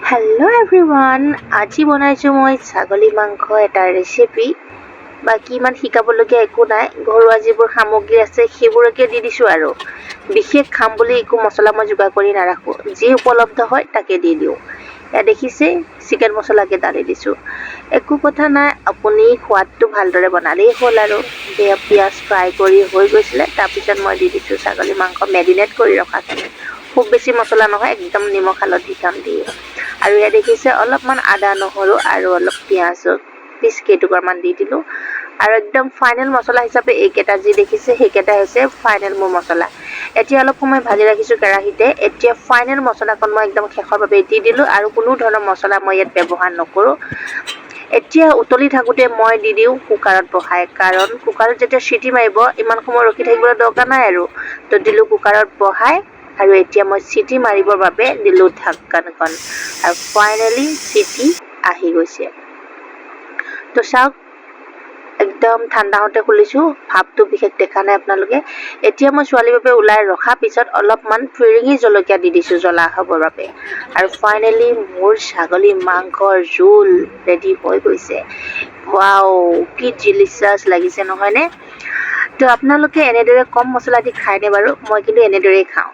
Hello' everyone, আজি বনাইছোঁ মই ছাগলী মাংস এটা ৰেচিপি। বাকী ইমান শিকাবলগীয়া একো নাই, ঘৰুৱা যিবোৰ সামগ্ৰী আছে সেইবোৰকে দি দিছোঁ আৰু বিশেষ খাম বুলি একো মছলা মই যোগাৰ কৰি নাৰাখোঁ, যি উপলব্ধ হয় তাকে দি দিওঁ। এয়া দেখিছেই চিকেন মছলাকে ঢালি দিছোঁ। একো কথা নাই, আপুনি সোৱাদটো ভালদৰে বনালেই হ'ল আৰু। পিঁয়াজ ফ্ৰাই কৰি হৈ গৈছিলে, তাৰপিছত মই দি দিছোঁ ছাগলী মাংস মেৰিনেট কৰি ৰখাখিনি। খুব বেছি মছলা নহয়, একদম নিমখ হালধি কাম দিয়ে। আৰু ইয়াত দেখিছে অলপমান আদা নহৰু আৰু অলপ পিঁয়াজ পিচ কেইটুকুৰামান দি দিলোঁ। আৰু একদম ফাইনেল মছলা হিচাপে এইকেইটা যি দেখিছে সেইকেইটা হৈছে ফাইনেল মোৰ মছলা। এতিয়া অলপ সময় ভাজি ৰাখিছোঁ কেৰাহীতে। এতিয়া ফাইনেল মছলাকণ মই একদম শেষৰ বাবে দি দিলোঁ আৰু কোনো ধৰণৰ মছলা মই ইয়াত ব্যৱহাৰ নকৰোঁ। এতিয়া উতলি থাকোঁতে মই দি দিওঁ কুকাৰত বহাই, কাৰণ কুকাৰত যেতিয়া চিটি মাৰিব ইমান সময় ৰখি থাকিবলৈ দৰকাৰ নাই আৰু। তো দিলোঁ কুকাৰত বহাই, আৰু এতিয়া মই চিটি মাৰিবৰ বাবে দিলোঁ ঢাকনখন। আৰু ফাইনেলি চিটি আহি গৈছে। তো চাওক, একদম ঠাণ্ডা হওঁতে খুলিছোঁ, ভাপটো বিশেষ দেখা নাই আপোনালোকে। এতিয়া মই ছোৱালীৰ বাবে ওলাই ৰখা পিছত অলপমান ফিৰিঙি জলকীয়া দি দিছোঁ জ্বলা হ'বৰ বাবে। আৰু ফাইনেলি মোৰ ছাগলী মাংসৰ জোল ৰেডি হৈ গৈছে। ৱাও, কি ডিলিচিয়াছ লাগিছে নহয়নে? তো আপোনালোকে এনেদৰে কম মছলা দি খায়নে বাৰু? মই কিন্তু এনেদৰেই খাওঁ।